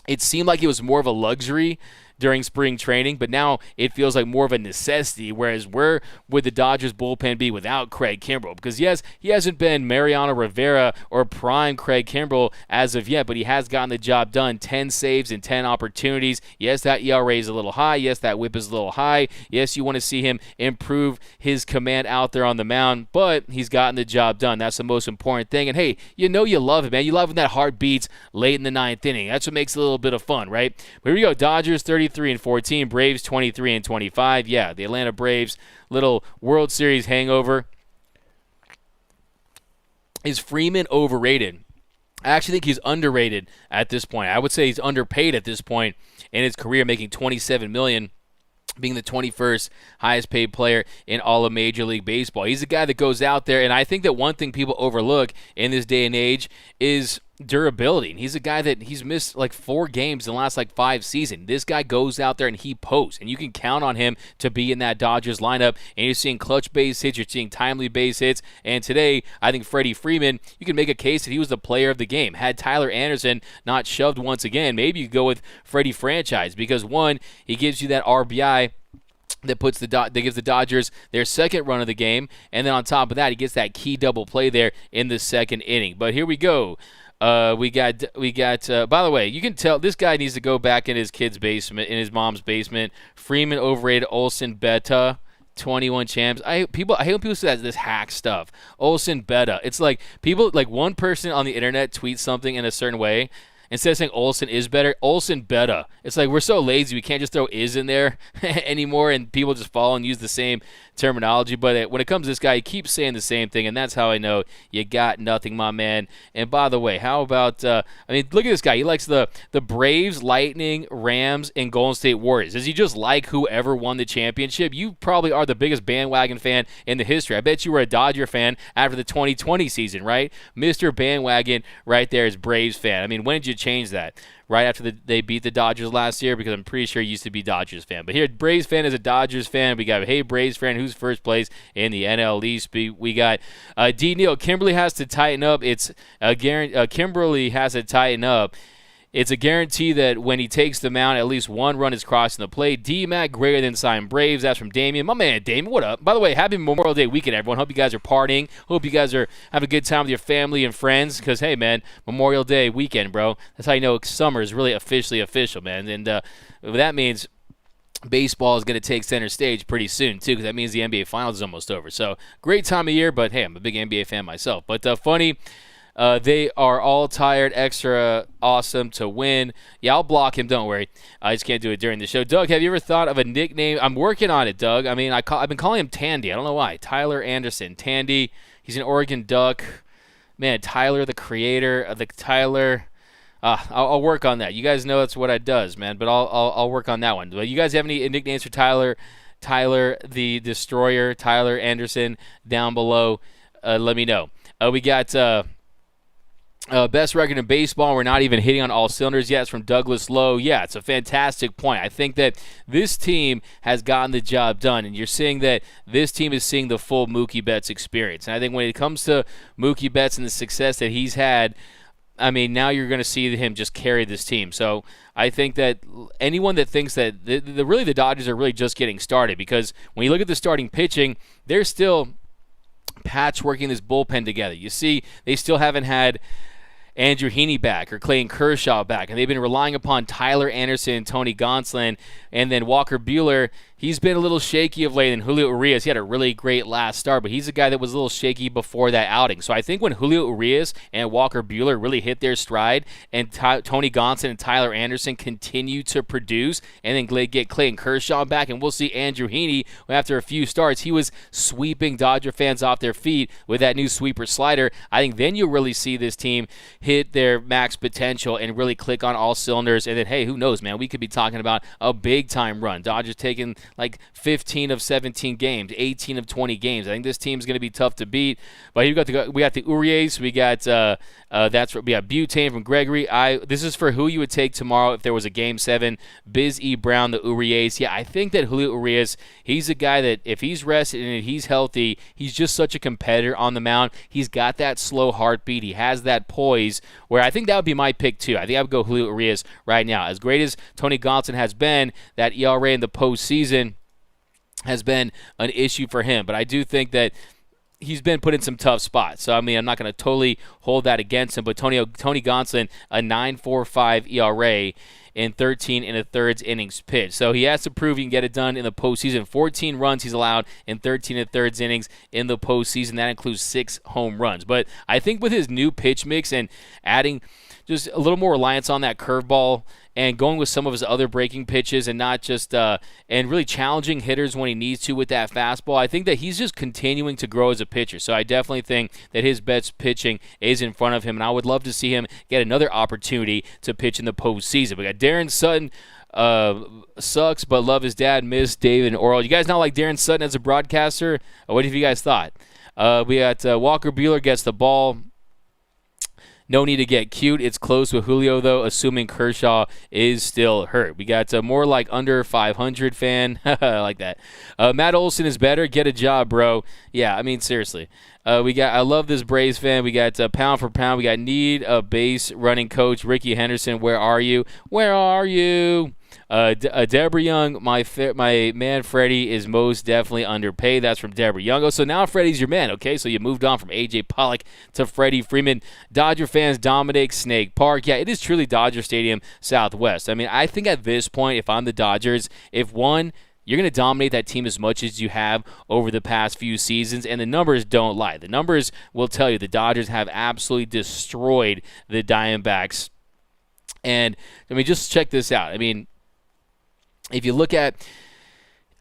it seemed like it was more of a luxury during spring training, but now it feels like more of a necessity, whereas where would the Dodgers bullpen be without Craig Kimbrel? Because yes, he hasn't been Mariano Rivera or prime Craig Kimbrel as of yet, but he has gotten the job done. 10 saves and 10 opportunities. Yes, that ERA is a little high. Yes, that whip is a little high. Yes, you want to see him improve his command out there on the mound, but he's gotten the job done. That's the most important thing. And hey, you love it, man. You love when that heart beats late in the ninth inning. That's what makes it a little bit of fun, right? But here we go. Dodgers 33-14, Braves 23-25. Yeah, the Atlanta Braves, little World Series hangover. Is Freeman overrated? I actually think he's underrated at this point. I would say he's underpaid at this point in his career, making $27 million, being the 21st highest paid player in all of Major League Baseball. He's a guy that goes out there, and I think that one thing people overlook in this day and age is durability. And he's a guy that he's missed like 4 games in the last 5 seasons. This guy goes out there and he posts, and you can count on him to be in that Dodgers lineup. And you're seeing clutch base hits, you're seeing timely base hits. And today, I think Freddie Freeman, you can make a case that he was the player of the game. Had Tyler Anderson not shoved once again, maybe you go with Freddie franchise, because one, he gives you that RBI that gives the Dodgers their second run of the game, and then on top of that, he gets that key double play there in the second inning. But here we go. We got. By the way, you can tell this guy needs to go back in his kid's basement, in his mom's basement. Freeman overrated. Olsen Beta, 21 champs. I hope people say this hack stuff. Olsen Beta. It's like people, like one person on the internet tweets something in a certain way. Instead of saying Olsen is better, Olsen Beta. It's like we're so lazy we can't just throw is in there anymore, and people just follow and use the same terminology. But when it comes to this guy, he keeps saying the same thing, and that's how I know you got nothing, my man. And by the way, how about look at this guy. He likes the Braves, Lightning, Rams, and Golden State Warriors. Does he just like whoever won the championship? You probably are the biggest bandwagon fan in the history. I bet you were a Dodger fan after the 2020 season, right? Mr. Bandwagon right there is Braves fan. I mean, when did you change that? Right after they beat the Dodgers last year, because I'm pretty sure he used to be Dodgers fan. But here, Braves fan is a Dodgers fan. We got, hey, Braves fan, who's first place in the NL East? We got D. Neal. Kimberly has to tighten up. It's a Kimberly has to tighten up. It's a guarantee that when he takes the mound, at least one run is crossing the plate. D-Mac greater than signed Braves. That's from Damien. My man, Damien, what up? By the way, happy Memorial Day weekend, everyone. Hope you guys are partying. Hope you guys are having a good time with your family and friends, because, hey, man, Memorial Day weekend, bro. That's how you know summer is really officially official, man. And that means baseball is going to take center stage pretty soon, too, because that means the NBA Finals is almost over. So, great time of year, but, hey, I'm a big NBA fan myself. But funny, they are all tired, extra awesome to win. Yeah, I'll block him. Don't worry. I just can't do it during the show. Doug, have you ever thought of a nickname? I'm working on it, Doug. I mean, I've been calling him Tandy. I don't know why. Tyler Anderson. Tandy. He's an Oregon Duck. Man, Tyler, the creator of the Tyler. I'll work on that. You guys know that's what I does, man. But I'll work on that one. But you guys have any nicknames for Tyler? Tyler the Destroyer, Tyler Anderson down below. Let me know. We got best record in baseball. We're not even hitting on all cylinders yet. It's from Douglas Lowe. Yeah, it's a fantastic point. I think that this team has gotten the job done, and you're seeing that this team is seeing the full Mookie Betts experience. And I think when it comes to Mookie Betts and the success that he's had, I mean, now you're going to see him just carry this team. So I think that anyone that thinks that really the Dodgers are really just getting started, because when you look at the starting pitching, they're still patchworking this bullpen together. You see, they still haven't had Andrew Heaney back or Clayton Kershaw back, and they've been relying upon Tyler Anderson, Tony Gonsolin, and then Walker Buehler. He's been a little shaky of late, and Julio Urias, he had a really great last start, but he's a guy that was a little shaky before that outing. So I think when Julio Urias and Walker Buehler really hit their stride, and Tony Gonsolin and Tyler Anderson continue to produce, and then get Clayton Kershaw back, and we'll see Andrew Heaney, after a few starts, he was sweeping Dodger fans off their feet with that new sweeper slider. I think then you'll really see this team hit their max potential and really click on all cylinders. And then, hey, who knows, man? We could be talking about a big-time run. Dodgers taking like 15 of 17 games, 18 of 20 games. I think this team's going to be tough to beat. But we got the Urias. We got we got Butane from Gregory. This is for who you would take tomorrow if there was a Game 7. Biz E. Brown, the Urias. Yeah, I think that Julio Urias, he's a guy that if he's rested and he's healthy, he's just such a competitor on the mound. He's got that slow heartbeat. He has that poise where I think that would be my pick too. I think I would go Julio Urias right now. As great as Tony Gonsolin has been, that ERA in the postseason has been an issue for him. But I do think that he's been put in some tough spots. So, I mean, I'm not going to totally hold that against him. But Tony Gonsolin, a 9.45 ERA in 13 1/3 innings pitched. So he has to prove he can get it done in the postseason. 14 runs he's allowed in 13 1/3 innings in the postseason. That includes 6 home runs. But I think with his new pitch mix and adding just a little more reliance on that curveball and going with some of his other breaking pitches and not just and really challenging hitters when he needs to with that fastball, I think that he's just continuing to grow as a pitcher. So I definitely think that his best pitching is in front of him, and I would love to see him get another opportunity to pitch in the postseason. We got Darren Sutton. Sucks, but love his dad, Miss David and Oral. You guys not like Darren Sutton as a broadcaster? What have you guys thought? We got Walker Buehler gets the ball. No need to get cute. It's close with Julio, though, assuming Kershaw is still hurt. We got more like under 500 fan. I like that. Matt Olson is better. Get a job, bro. Yeah, I mean, seriously. I love this Braves fan. We got pound for pound. We got need a base running coach. Ricky Henderson, where are you? Where are you? Deborah Young, my man Freddie is most definitely underpaid. That's from Deborah Young. Oh, so now Freddie's your man, okay? So you moved on from A.J. Pollock to Freddie Freeman. Dodger fans dominate Snake Park. Yeah, it is truly Dodger Stadium Southwest. I mean, I think at this point, if I'm the Dodgers, you're going to dominate that team as much as you have over the past few seasons, and the numbers don't lie. The numbers will tell you the Dodgers have absolutely destroyed the Diamondbacks. And, I mean, just check this out. I mean, if you look at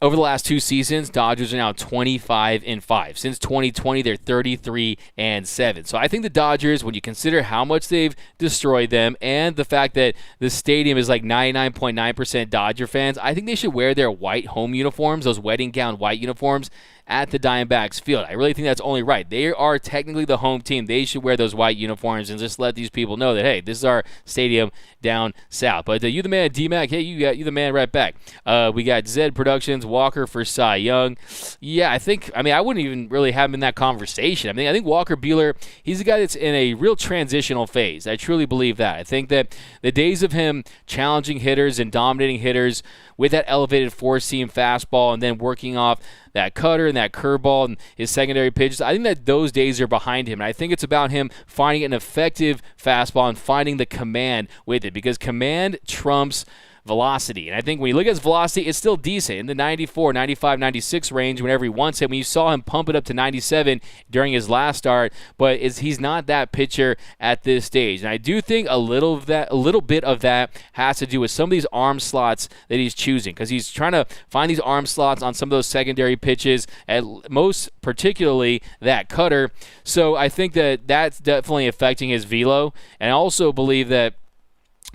over the last 2 seasons, Dodgers are now 25-5. Since 2020, they're 33-7. So I think the Dodgers, when you consider how much they've destroyed them and the fact that the stadium is like 99.9% Dodger fans, I think they should wear their white home uniforms, those wedding gown white uniforms, at the Diamondbacks field. I really think that's only right. They are technically the home team. They should wear those white uniforms and just let these people know that, hey, this is our stadium down south. But you the man, D-Mac. Hey, you the man right back. We got Zed Productions, Walker for Cy Young. Yeah, I wouldn't even really have him in that conversation. I think Walker Buehler, he's a guy that's in a real transitional phase. I truly believe that. I think that the days of him challenging hitters and dominating hitters with that elevated four-seam fastball and then working off that cutter and that curveball and his secondary pitches, I think that those days are behind him. And I think it's about him finding an effective fastball and finding the command with it, because command trumps velocity. And I think when you look at his velocity, it's still decent in the 94, 95, 96 range whenever he wants it. When you saw him pump it up to 97 during his last start, but he's not that pitcher at this stage. And I do think a little bit of that has to do with some of these arm slots that he's choosing, because he's trying to find these arm slots on some of those secondary pitches, and most particularly that cutter. So I think that that's definitely affecting his velo. And I also believe that,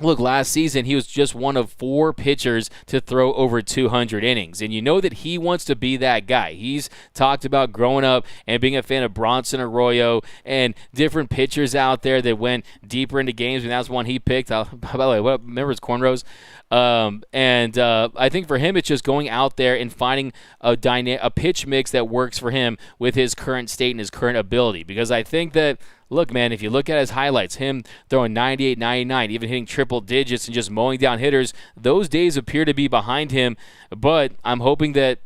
look, last season he was just one of 4 pitchers to throw over 200 innings. And you know that he wants to be that guy. He's talked about growing up and being a fan of Bronson Arroyo and different pitchers out there that went deeper into games, and that's one he picked. By the way, remember his cornrows? I think for him, it's just going out there and finding a pitch mix that works for him with his current state and his current ability. Because I think that, look, man, if you look at his highlights, him throwing 98, 99, even hitting triple digits and just mowing down hitters, those days appear to be behind him. But I'm hoping that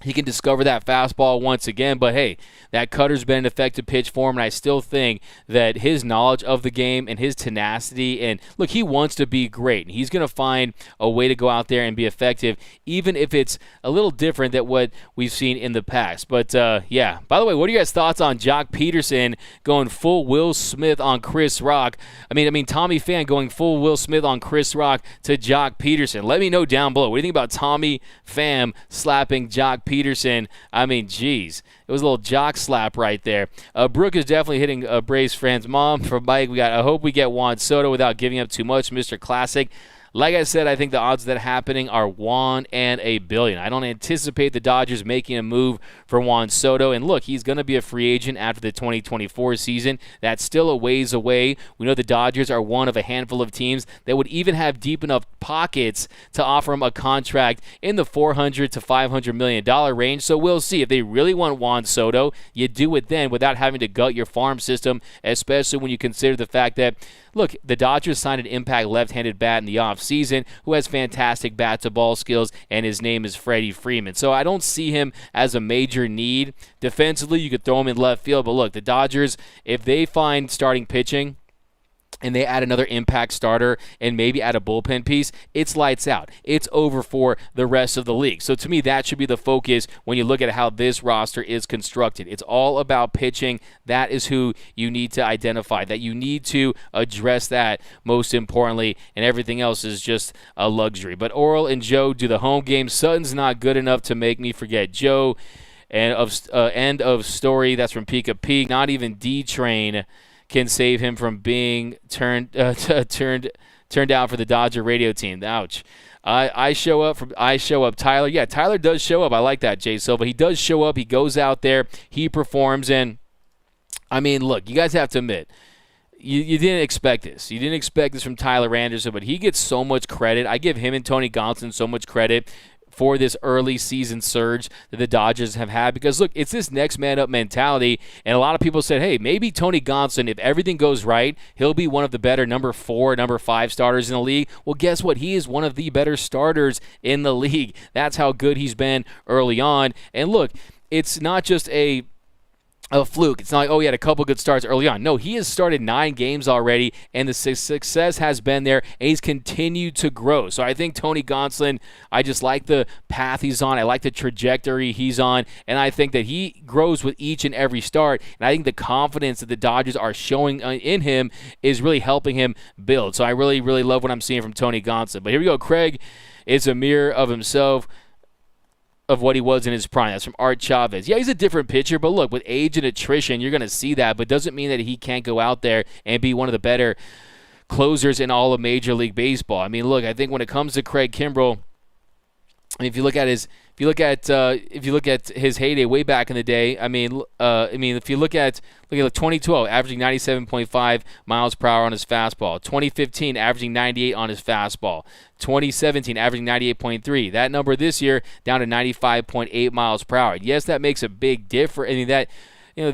he can discover that fastball once again. But, hey, that cutter's been an effective pitch for him, and I still think that his knowledge of the game and his tenacity, and, look, he wants to be great, and he's going to find a way to go out there and be effective, even if it's a little different than what we've seen in the past. But, yeah. By the way, what are your guys' thoughts on Jock Peterson going full Will Smith on Chris Rock? I mean, Tommy Pham going full Will Smith on Chris Rock to Jock Peterson. Let me know down below. What do you think about Tommy Pham slapping Jock Peterson, I mean, geez. It was a little jock slap right there. Brooke is definitely hitting Braves fans. Mom, for Mike, I hope we get Juan Soto without giving up too much, Mr. Classic. Like I said, I think the odds of that happening are 1 in a billion. I don't anticipate the Dodgers making a move for Juan Soto. And look, he's going to be a free agent after the 2024 season. That's still a ways away. We know the Dodgers are one of a handful of teams that would even have deep enough pockets to offer him a contract in the $400 to $500 million range. So we'll see. If they really want Juan Soto, you do it then without having to gut your farm system, especially when you consider the fact that, look, the Dodgers signed an impact left-handed bat in the offseason who has fantastic bat-to-ball skills, and his name is Freddie Freeman. So I don't see him as a major need. Defensively, you could throw him in left field, but look, the Dodgers, if they find starting pitching and they add another impact starter and maybe add a bullpen piece, it's lights out. It's over for the rest of the league. So to me, that should be the focus when you look at how this roster is constructed. It's all about pitching. That is who you need to identify, that you need to address that most importantly, and everything else is just a luxury. But Oral and Joe do the home game. Sutton's not good enough to make me forget Joe. And end of story. That's from Pika Peak. Not even D-Train can save him from being turned down for the Dodger radio team. Ouch. I show up. Tyler. Yeah, Tyler does show up. I like that, Jay Silva. He does show up. He goes out there. He performs. And, I mean, look, you guys have to admit, you didn't expect this. You didn't expect this from Tyler Anderson, but he gets so much credit. I give him and Tony Gonsolin so much credit for this early season surge that the Dodgers have had, because look, it's this next man up mentality, and a lot of people said, hey, maybe Tony Gonsolin, if everything goes right, he'll be one of the better number 4, number 5 starters in the league. Well, guess what? He is one of the better starters in the league. That's how good he's been early on. And look, it's not just a fluke. It's not like, oh, he had a couple good starts early on. No, he has started 9 games already, and the success has been there, and he's continued to grow. So I think Tony Gonsolin, I just like the path he's on. I like the trajectory he's on, and I think that he grows with each and every start, and I think the confidence that the Dodgers are showing in him is really helping him build. So I really, really love what I'm seeing from Tony Gonsolin. But here we go. Craig is a mirror of himself, of what he was in his prime. That's from Art Chavez. Yeah, he's a different pitcher, but look, with age and attrition, you're going to see that, but doesn't mean that he can't go out there and be one of the better closers in all of Major League Baseball. I mean, look, I think when it comes to Craig Kimbrel, I mean, if you look at his heyday way back in the day, if you look at 2012, averaging 97.5 miles per hour on his fastball. 2015, averaging 98 on his fastball. 2017, averaging 98.3. That number this year down to 95.8 miles per hour. Yes, that makes a big difference. I mean,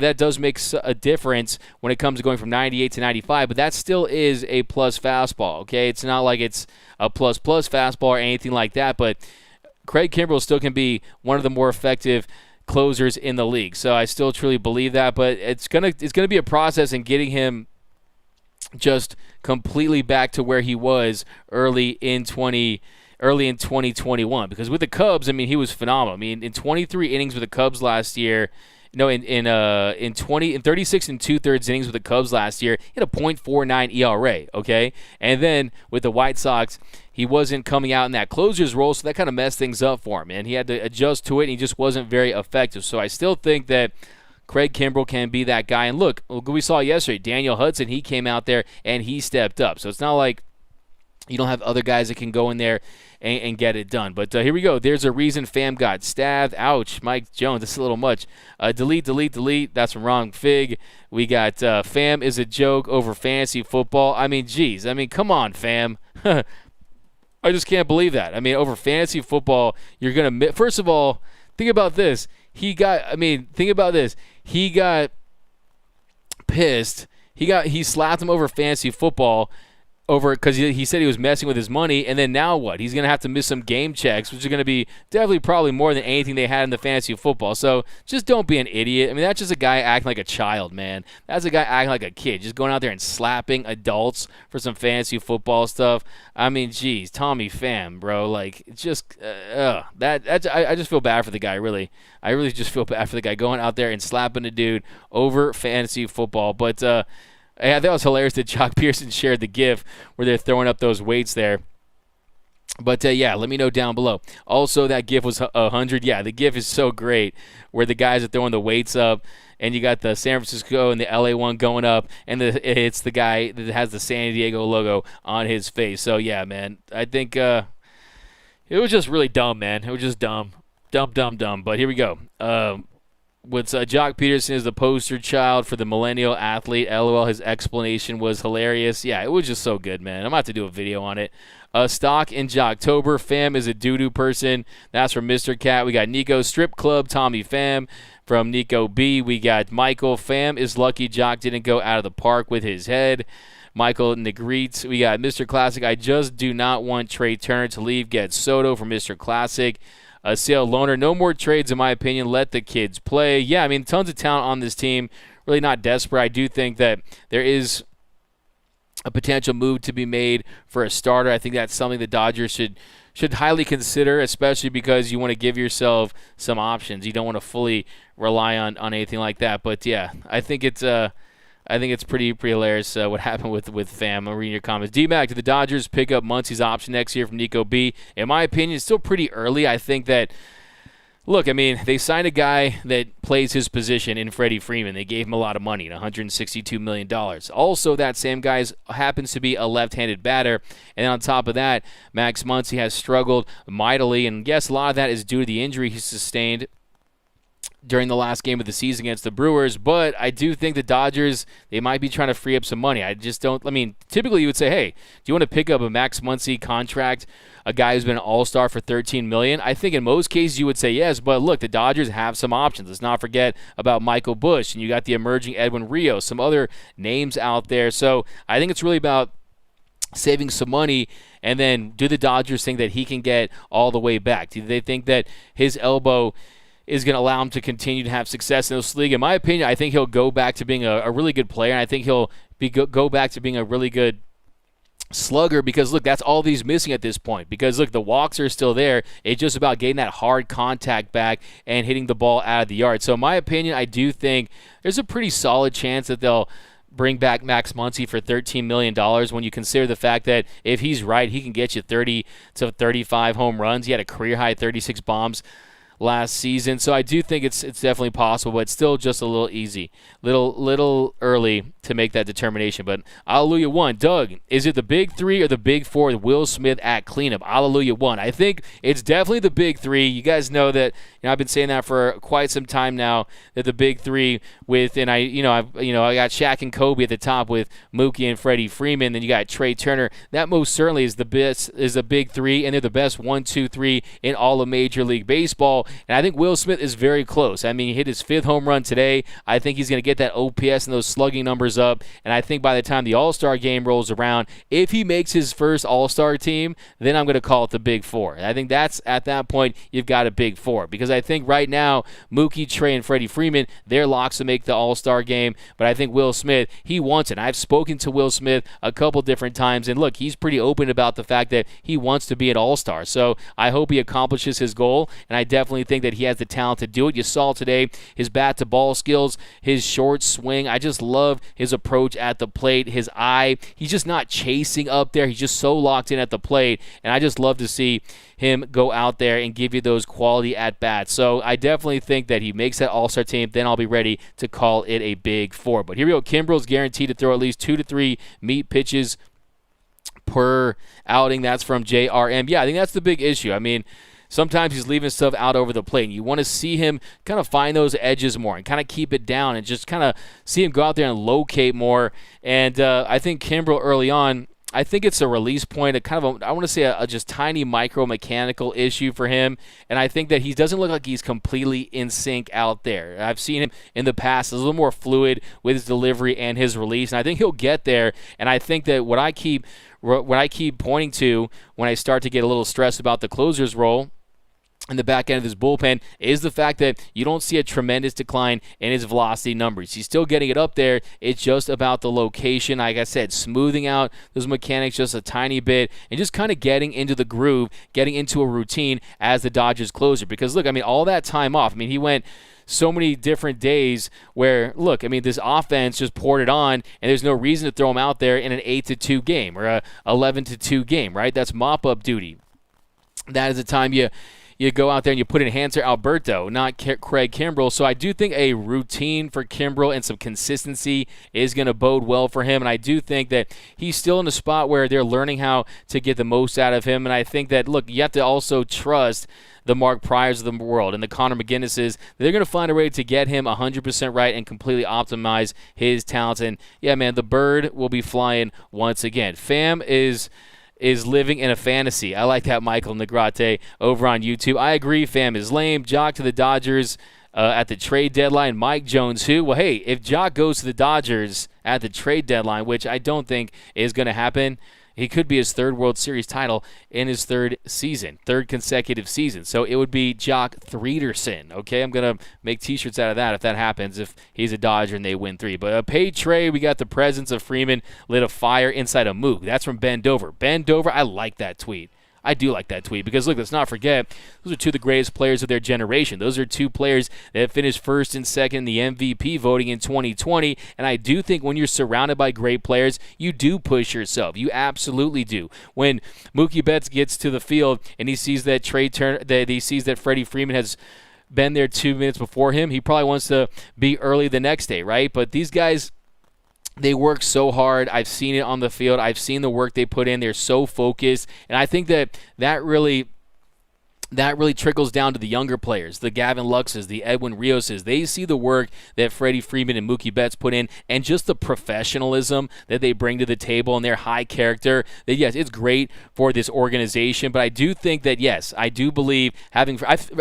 that does make a difference when it comes to going from 98 to 95, but that still is a plus fastball. Okay, it's not like it's a plus fastball or anything like that, but Craig Kimbrel still can be one of the more effective closers in the league. So I still truly believe that, but it's gonna be a process in getting him just completely back to where he was early in 2021. Because with the Cubs, I mean, he was phenomenal. I mean, in 23 innings with the Cubs last year, in 36 and 2/3 innings with the Cubs last year, he had a .49 ERA, okay? And then with the White Sox, he wasn't coming out in that closer's role, so that kind of messed things up for him, and he had to adjust to it, and he just wasn't very effective. So I still think that Craig Kimbrel can be that guy. And look, we saw yesterday, Daniel Hudson, he came out there and he stepped up. So it's not like you don't have other guys that can go in there and get it done. But here we go. There's a reason Fam got stabbed. Ouch, Mike Jones. This is a little much. Delete. That's from Wrong Fig. We got Fam is a joke over fantasy football. I mean, geez. I mean, come on, Fam. I just can't believe that. I mean, over fantasy football, you're going to – first of all, think about this. He got pissed. He slapped him over fantasy football because he said he was messing with his money, and then now what? He's going to have to miss some game checks, which are going to be definitely probably more than anything they had in the fantasy football. So just don't be an idiot. I mean, that's just a guy acting like a child, man. That's a guy acting like a kid, just going out there and slapping adults for some fantasy football stuff. I mean, geez, Tommy Pham, bro, like just I just feel bad for the guy, really. I really just feel bad for the guy going out there and slapping a dude over fantasy football. But I thought it was hilarious that Jock Pearson shared the GIF where they're throwing up those weights there. But, yeah, let me know down below. Also, that GIF was 100. Yeah, the GIF is so great where the guys are throwing the weights up, and you got the San Francisco and the LA one going up, and it's the guy that has the San Diego logo on his face. So, yeah, man, I think it was just really dumb, man. It was just dumb. Dumb. But here we go. With Jock Peterson as the poster child for the millennial athlete. LOL, his explanation was hilarious. Yeah, it was just so good, man. I'm about to do a video on it. Stock in Jocktober. Fam is a doo-doo person. That's from Mr. Cat. We got Nico Strip Club, Tommy Fam from Nico B. We got Michael. Fam is lucky Jock didn't go out of the park with his head. Michael Negrete. We got Mr. Classic. I just do not want Trey Turner to leave. Get Soto from Mr. Classic. Sale Loner. No more trades, in my opinion. Let the kids play. Yeah, I mean, tons of talent on this team. Really not desperate. I do think that there is a potential move to be made for a starter. I think that's something the Dodgers should highly consider, especially because you want to give yourself some options. You don't want to fully rely on anything like that. But yeah, I think it's pretty hilarious what happened with Fam. I'm reading your comments. D-Mac, did the Dodgers pick up Muncie's option next year from Nico B? In my opinion, it's still pretty early. I think that, look, I mean, they signed a guy that plays his position in Freddie Freeman. They gave him a lot of money, $162 million. Also, that same guy happens to be a left-handed batter. And on top of that, Max Muncy has struggled mightily. And yes, a lot of that is due to the injury he sustained during the last game of the season against the Brewers, but I do think the Dodgers, they might be trying to free up some money. Typically you would say, hey, do you want to pick up a Max Muncy contract, a guy who's been an all-star for $13 million? I think in most cases you would say yes, but look, the Dodgers have some options. Let's not forget about Michael Busch, and you got the emerging Edwin Rios, some other names out there. So I think it's really about saving some money, and then do the Dodgers think that he can get all the way back? Do they think that his elbow is going to allow him to continue to have success in this league? In my opinion, I think he'll go back to being a really good player, and I think he'll go back to being a really good slugger because, look, that's all he's missing at this point. Because, look, the walks are still there. It's just about getting that hard contact back and hitting the ball out of the yard. So in my opinion, I do think there's a pretty solid chance that they'll bring back Max Muncy for $13 million when you consider the fact that if he's right, he can get you 30 to 35 home runs. He had a career-high 36 bombs last season. So I do think it's definitely possible, but it's still just a little early to make that determination. But Alleluia 1. Doug, is it the big three or the big four with Will Smith at cleanup? Alleluia 1. I think it's definitely the big three. You guys know that I've been saying that for quite some time now, that the big three I got Shaq and Kobe at the top with Mookie and Freddie Freeman. Then you got Trey Turner. That most certainly is the big three, and they're the best 1, 2, 3 in all of Major League Baseball. And I think Will Smith is very close. I mean, he hit his 5th home run today. I think he's going to get that OPS and those slugging numbers up. And I think by the time the All-Star game rolls around, if he makes his first All-Star team, then I'm going to call it the big four. And I think that's, at that point, you've got a big four. Because I think right now, Mookie, Trey, and Freddie Freeman, they're locks to make the All-Star game. But I think Will Smith, he wants it. I've spoken to Will Smith a couple different times. And look, he's pretty open about the fact that he wants to be an All-Star. So I hope he accomplishes his goal. And I definitely think that he has the talent to do it. You saw today his bat-to-ball skills, his short swing. I just love his approach at the plate, his eye. He's just not chasing up there. He's just so locked in at the plate. And I just love to see him go out there and give you those quality at-bats. So I definitely think that he makes that All-Star team. Then I'll be ready to call it a big four. But here we go. Kimbrel's guaranteed to throw at least 2 to 3 meat pitches per outing. That's from JRM. Yeah, I think that's the big issue. I mean, sometimes he's leaving stuff out over the plate. And you want to see him kind of find those edges more and kind of keep it down and just kind of see him go out there and locate more. And I think Kimbrel early on, I think it's a release point, I want to say a just tiny micro-mechanical issue for him. And I think that he doesn't look like he's completely in sync out there. I've seen him in the past a little more fluid with his delivery and his release. And I think he'll get there. And I think that what I keep pointing to when I start to get a little stressed about the closer's role in the back end of his bullpen is the fact that you don't see a tremendous decline in his velocity numbers. He's still getting it up there. It's just about the location. Like I said, smoothing out those mechanics just a tiny bit and just kind of getting into the groove, getting into a routine as the Dodgers closer. Because, look, I mean, all that time off, I mean, he went so many different days where, look, I mean, this offense just poured it on, and there's no reason to throw him out there in an 8-2 game or a 11-2 game, right? That's mop-up duty. that is the time you go out there and you put in Hanser Alberto, not Craig Kimbrel. So I do think a routine for Kimbrel and some consistency is going to bode well for him. And I do think that he's still in a spot where they're learning how to get the most out of him. And I think that, look, you have to also trust the Mark Pryors of the world and the Connor McGinnises. They're going to find a way to get him 100% right and completely optimize his talents. And, yeah, man, the bird will be flying once again. Fam is living in a fantasy. I like that, Michael Negrate over on YouTube. I agree, Fam is lame. Jock to the Dodgers at the trade deadline. Mike Jones, who? Well, hey, if Jock goes to the Dodgers at the trade deadline, which I don't think is going to happen, he could be his third World Series title in his third consecutive season. So it would be Jock Threederson. Okay, I'm going to make T-shirts out of that if that happens, if he's a Dodger and they win 3. But a paid trade, we got the presence of Freeman lit a fire inside a Moog. That's from Ben Dover. Ben Dover, I like that tweet. I do like that tweet because, look, let's not forget, those are two of the greatest players of their generation. Those are two players that finished first and second in the MVP voting in 2020, and I do think when you're surrounded by great players, you do push yourself. You absolutely do. When Mookie Betts gets to the field and he sees that Freddie Freeman has been there 2 minutes before him, he probably wants to be early the next day, right? But these guys, they work so hard. I've seen it on the field. I've seen the work they put in. They're so focused. And I think that really trickles down to the younger players, the Gavin Luxes, the Edwin Rioses. They see the work that Freddie Freeman and Mookie Betts put in and just the professionalism that they bring to the table and their high character. That, yes, it's great for this organization. But I do think that, yes, I do believe I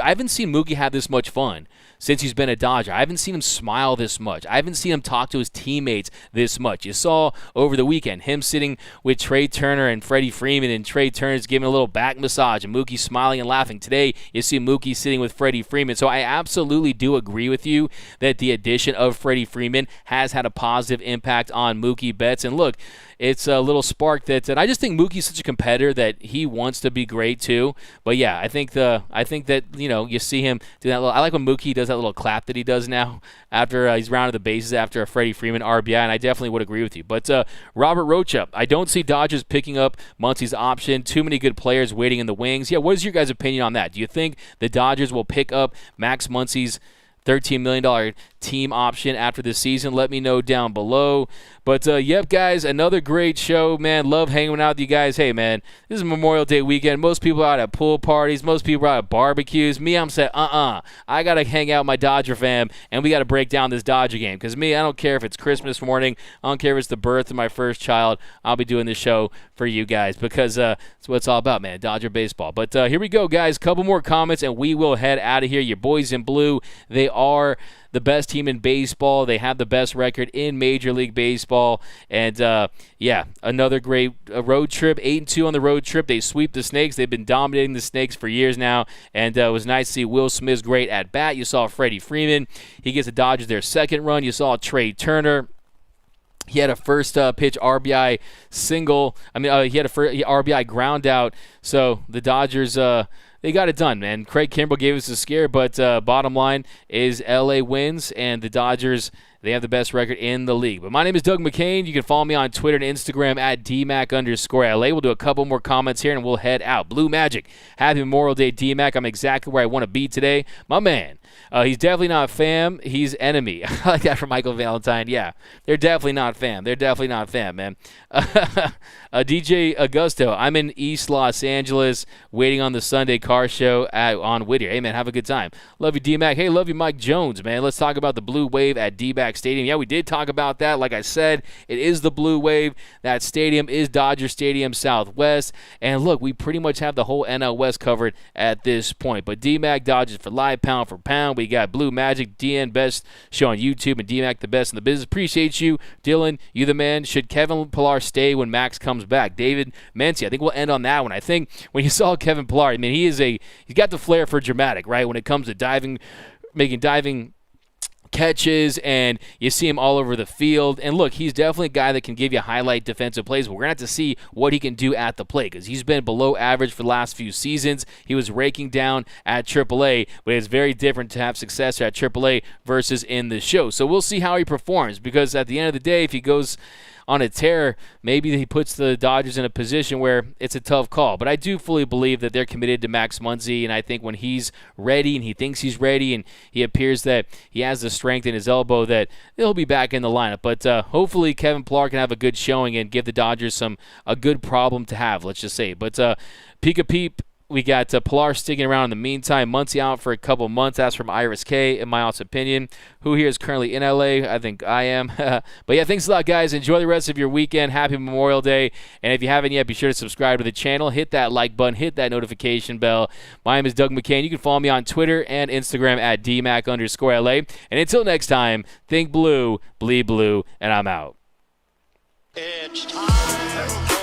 haven't seen Mookie have this much fun since he's been a Dodger. I haven't seen him smile this much. I haven't seen him talk to his teammates this much. You saw over the weekend him sitting with Trey Turner and Freddie Freeman, and Trey Turner's giving a little back massage, and Mookie smiling and laughing. Today, you see Mookie sitting with Freddie Freeman. So I absolutely do agree with you that the addition of Freddie Freeman has had a positive impact on Mookie Betts. And look, it's a little spark that I just think Mookie's such a competitor that he wants to be great too. But yeah, I think that you see him do that little. I like when Mookie does that little clap that he does now after he's rounded the bases after a Freddie Freeman RBI, and I definitely would agree with you. But Robert Rocha, I don't see Dodgers picking up Muncy's option. Too many good players waiting in the wings. Yeah, what is your guys' opinion on that? Do you think the Dodgers will pick up Max Muncy's $13 million team option after the season? Let me know down below. But, yep, guys, another great show, man. Love hanging out with you guys. Hey, man, this is Memorial Day weekend. Most people are out at pool parties. Most people are out at barbecues. Me, I'm saying, I got to hang out with my Dodger fam, and we got to break down this Dodger game. Because me, I don't care if it's Christmas morning. I don't care if it's the birth of my first child. I'll be doing this show for you guys because that's what it's all about, man, Dodger baseball. But here we go, guys. Couple more comments, and we will head out of here. Your boys in blue, they are the best team in baseball. They have the best record in Major League Baseball. And, another great road trip, 8-2 on the road trip. They sweep the Snakes. They've been dominating the Snakes for years now. And it was nice to see Will Smith's great at-bat. You saw Freddie Freeman. He gets the Dodgers their second run. You saw Trey Turner. He had a first pitch RBI single. He had a first RBI ground out. So the Dodgers, they got it done, man. Craig Kimbrel gave us a scare, but bottom line is LA wins, and the Dodgers, they have the best record in the league. But my name is Doug McCain. You can follow me on Twitter and Instagram at DMAC_LA. We'll do a couple more comments here, and we'll head out. Blue Magic, happy Memorial Day, DMAC. I'm exactly where I want to be today. My man, he's definitely not fam. He's enemy. I like that from Michael Valentine. Yeah, they're definitely not fam. They're definitely not fam, man. DJ Augusto, I'm in East Los Angeles waiting on the Sunday car show on Whittier. Hey, man, have a good time. Love you, DMAC. Hey, love you, Mike Jones, man. Let's talk about the Blue Wave at D-Back Stadium. Yeah, we did talk about that. Like I said, it is the Blue Wave. That stadium is Dodger Stadium Southwest. And look, we pretty much have the whole NL West covered at this point. But DMAC Dodgers for live, pound for pound. We got Blue Magic, DN Best show on YouTube, and DMAC the best in the business. Appreciate you, Dylan. You the man. Should Kevin Pillar stay when Max comes back? David Mency. I think we'll end on that one. I think when you saw Kevin Pillar, I mean, he's got the flair for dramatic, right? When it comes to diving, making diving catches, and you see him all over the field. And look, he's definitely a guy that can give you highlight defensive plays, but we're going to have to see what he can do at the plate because he's been below average for the last few seasons. He was raking down at AAA, but it's very different to have success at AAA versus in the show. So we'll see how he performs because at the end of the day, if he goes on a tear, maybe he puts the Dodgers in a position where it's a tough call. But I do fully believe that they're committed to Max Muncy, and I think when he's ready and he thinks he's ready and he appears that he has the strength in his elbow, that he'll be back in the lineup. But hopefully Kevin Pillar can have a good showing and give the Dodgers a good problem to have, let's just say. But peek a peep. We got Pillar sticking around in the meantime. Muncy out for a couple months. That's from Iris K, in my honest opinion. Who here is currently in LA? I think I am. But yeah, thanks a lot, guys. Enjoy the rest of your weekend. Happy Memorial Day. And if you haven't yet, be sure to subscribe to the channel. Hit that like button. Hit that notification bell. My name is Doug McCain. You can follow me on Twitter and Instagram at DMAC_LA. And until next time, think blue, bleed blue, and I'm out. It's time.